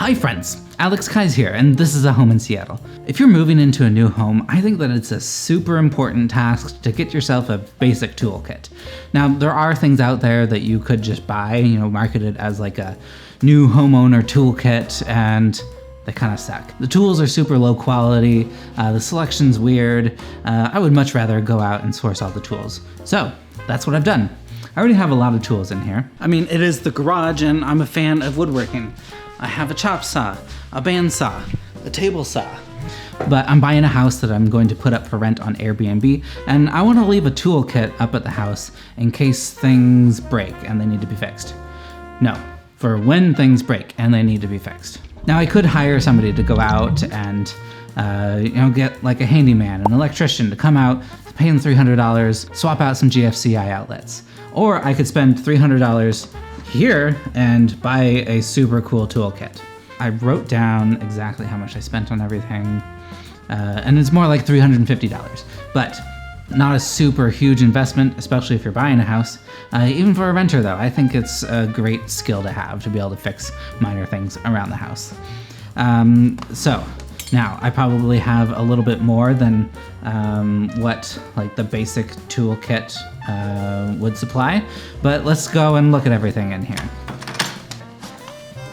Hi friends, Alex Kais here, and this is A Home in Seattle. If you're moving into a new home, I think that it's a super important task to get yourself a basic toolkit. Now, there are things out there that you could just buy, marketed as like a new homeowner toolkit, and they kind of suck. The tools are super low quality, the selection's weird. I would much rather go out and source all the tools. So, that's what I've done. I already have a lot of tools in here. I mean, it is the garage and I'm a fan of woodworking. I have a chop saw, a bandsaw, a table saw. But I'm buying a house that I'm going to put up for rent on Airbnb, and I want to leave a toolkit up at the house in case things break and they need to be fixed. No, for when things break and they need to be fixed. Now I could hire somebody to go out and get like a handyman, an electrician to come out, pay them $300, swap out some GFCI outlets. Or I could spend $300 here and buy a super cool toolkit. I wrote down exactly how much I spent on everything, and it's more like $350, but not a super huge investment, especially if you're buying a house. Even for a renter though, I think it's a great skill to have to be able to fix minor things around the house. So now I probably have a little bit more than what like the basic toolkit would supply, but let's go and look at everything in here.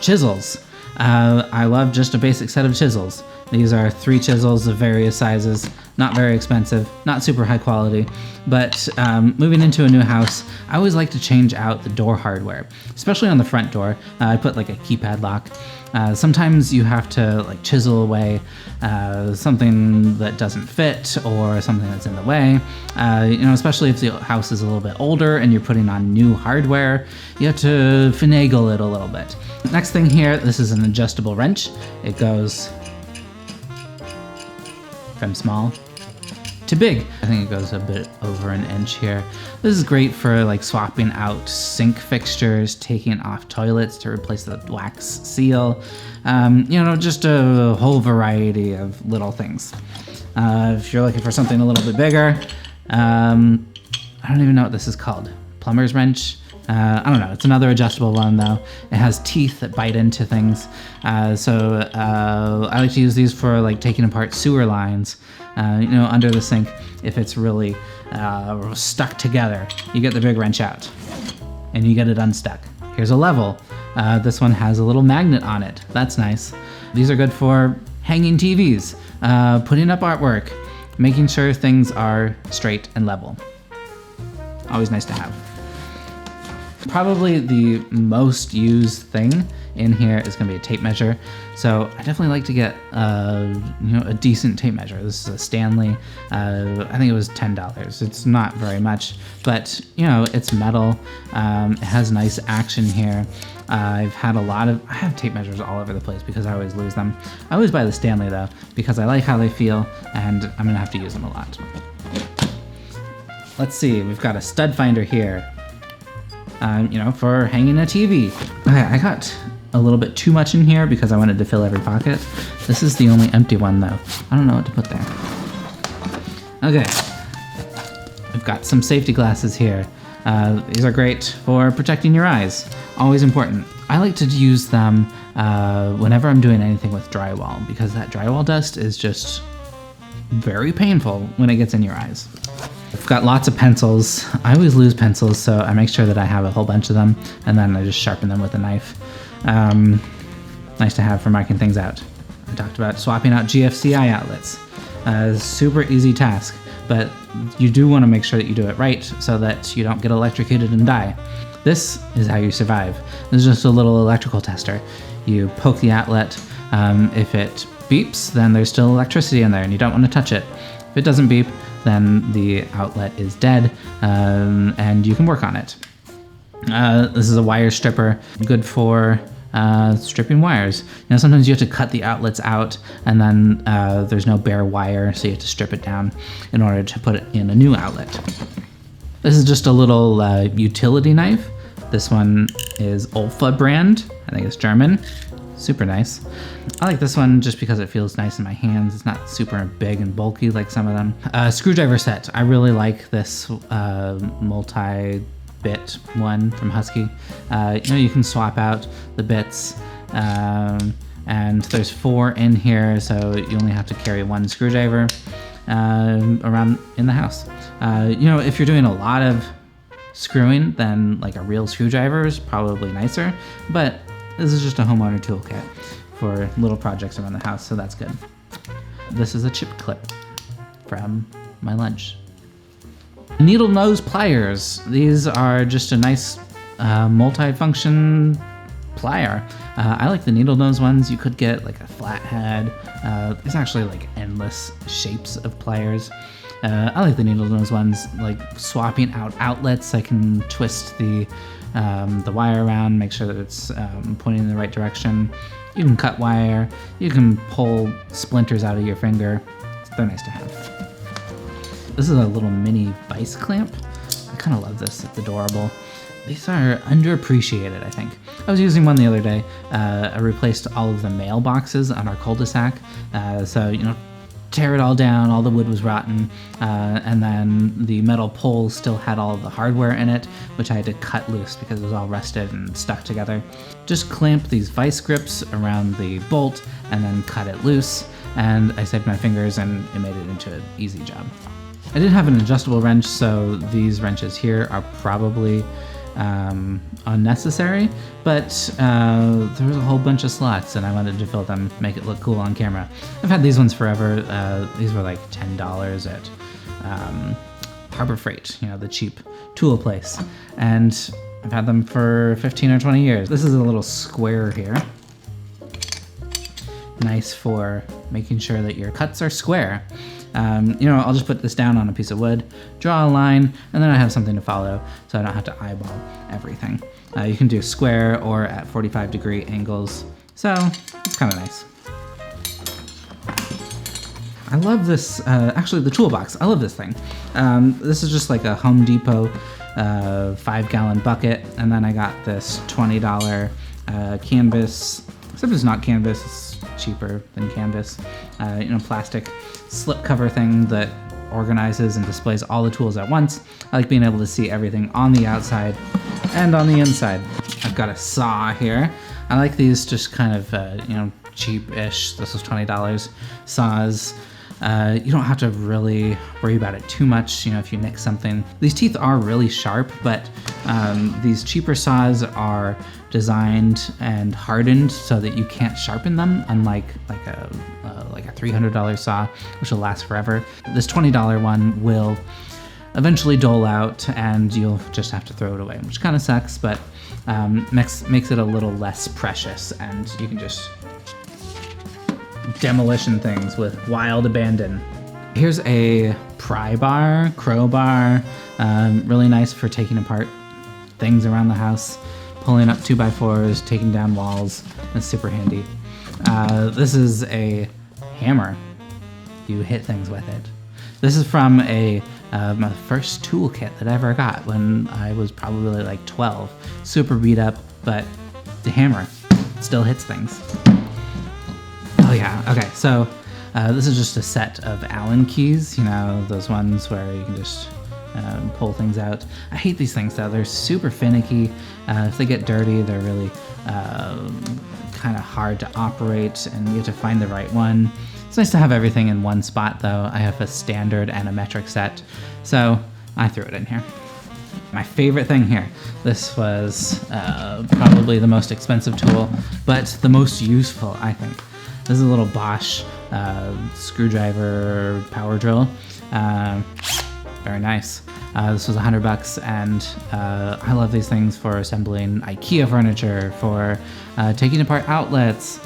Chisels. I love just a basic set of chisels. These are 3 chisels of various sizes, not very expensive, not super high quality, but moving into a new house, I always like to change out the door hardware, especially on the front door. I put like a keypad lock. Sometimes you have to like chisel away something that doesn't fit or something that's in the way. Especially if the house is a little bit older and you're putting on new hardware, you have to finagle it a little bit. Next thing here, this is an adjustable wrench. It goes from small to big. I think it goes a bit over an inch here. This is great for like swapping out sink fixtures, taking off toilets to replace the wax seal. Just a whole variety of little things. If you're looking for something a little bit bigger, I don't even know what this is called. Plumber's wrench? I don't know. It's another adjustable one though. It has teeth that bite into things. So I like to use these for like taking apart sewer lines, under the sink. If it's really stuck together, you get the big wrench out and you get it unstuck. Here's a level. This one has a little magnet on it. That's nice. These are good for hanging TVs, putting up artwork, making sure things are straight and level. Always nice to have. Probably the most used thing in here is going to be a tape measure. So I definitely like to get a decent tape measure. This is a Stanley. I think it was $10. It's not very much, but it's metal. It has nice action here. I have tape measures all over the place because I always lose them. I always buy the Stanley though because I like how they feel and I'm gonna have to use them a lot. Let's see, we've got a stud finder here. For hanging a TV. Okay, I got a little bit too much in here because I wanted to fill every pocket. This is the only empty one though. I don't know what to put there. Okay, I've got some safety glasses here. These are great for protecting your eyes. Always important. I like to use them whenever I'm doing anything with drywall because that drywall dust is just very painful when it gets in your eyes. I've got lots of pencils. I always lose pencils, so I make sure that I have a whole bunch of them, and then I just sharpen them with a knife. Nice to have for marking things out. I talked about swapping out GFCI outlets. Super easy task, but you do want to make sure that you do it right so that you don't get electrocuted and die. This is how you survive. This is just a little electrical tester. You poke the outlet. If it beeps, then there's still electricity in there and you don't want to touch it. If it doesn't beep, then the outlet is dead, and you can work on it. This is a wire stripper, good for stripping wires. Sometimes you have to cut the outlets out, and then there's no bare wire, so you have to strip it down in order to put it in a new outlet. This is just a little utility knife. This one is Olfa brand. I think it's German. Super nice. I like this one just because it feels nice in my hands. It's not super big and bulky like some of them. Screwdriver set. I really like this multi-bit one from Husky. You can swap out the bits and there's 4 in here, so you only have to carry 1 screwdriver around in the house. You know, if you're doing a lot of screwing, then like a real screwdriver is probably nicer, but this is just a homeowner toolkit for little projects around the house, so that's good. This is a chip clip from my lunch. Needle nose pliers. These are just a nice multi-function plier. I like the needle nose ones. You could get like a flathead. There's actually like endless shapes of pliers. I like the needle nose ones, like swapping out outlets. I can twist the wire around, make sure that it's pointing in the right direction. You can cut wire. You can pull splinters out of your finger. They're nice to have. This is a little mini Vise clamp. I kind of love this. It's adorable. These are underappreciated, I think. I was using one the other day. I replaced all of the mailboxes on our cul-de-sac. So, you know, tear it all down, all the wood was rotten, and then the metal pole still had all of the hardware in it, which I had to cut loose because it was all rusted and stuck together. Just clamp these Vise grips around the bolt and then cut it loose, and I saved my fingers and it made it into an easy job. I did have an adjustable wrench, so these wrenches here are probably unnecessary, but there was a whole bunch of slots and I wanted to fill them, make it look cool on camera. I've had these ones forever. These were like $10 at Harbor Freight, you know, the cheap tool place. And I've had them for 15 or 20 years. This is a little square here. Nice for making sure that your cuts are square. You know, I'll just put this down on a piece of wood, draw a line, and then I have something to follow, so I don't have to eyeball everything. You can do square or at 45-degree angles, so it's kind of nice. I love this, actually the toolbox, I love this thing. This is just like a Home Depot 5-gallon bucket, and then I got this $20 canvas, except it's not canvas, it's cheaper than canvas, you know, plastic slipcover thing that organizes and displays all the tools at once. I like being able to see everything on the outside and on the inside. I've got a saw here. I like these just kind of, you know, cheap-ish. This was $20 saws. You don't have to really worry about it too much, you know, if you nick something. These teeth are really sharp, but these cheaper saws are designed and hardened so that you can't sharpen them, unlike like a $300 saw, which will last forever. This $20 one will eventually dole out and you'll just have to throw it away, which kind of sucks, but makes it a little less precious, and you can just demolition things with wild abandon. Here's a pry bar, crowbar, really nice for taking apart things around the house, pulling up 2x4s, taking down walls. It's super handy. This is a hammer. You hit things with it. This is from my first toolkit that I ever got when I was probably like 12. Super beat up, but the hammer still hits things. Oh yeah, okay, so this is just a set of Allen keys, you know, those ones where you can just pull things out. I hate these things though, they're super finicky. If they get dirty, they're really kind of hard to operate, and you have to find the right one. It's nice to have everything in one spot though. I have a standard and a metric set, so I threw it in here. My favorite thing here, this was probably the most expensive tool, but the most useful, I think. This is a little Bosch screwdriver power drill. Very nice. This was $100, and I love these things for assembling IKEA furniture, for taking apart outlets,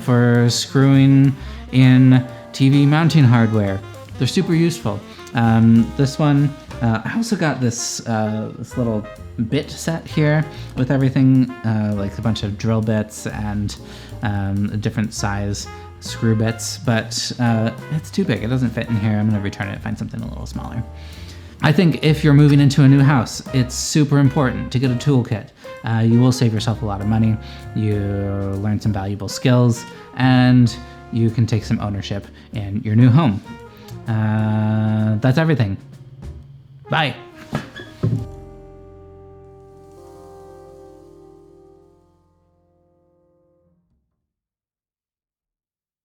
for screwing in TV mounting hardware. They're super useful. This one, I also got this little bit set here with everything, like a bunch of drill bits and different size screw bits, but it's too big. It doesn't fit in here. I'm gonna return it and find something a little smaller. I think if you're moving into a new house, it's super important to get a toolkit. You will save yourself a lot of money, you learn some valuable skills, and you can take some ownership in your new home. That's everything. Bye.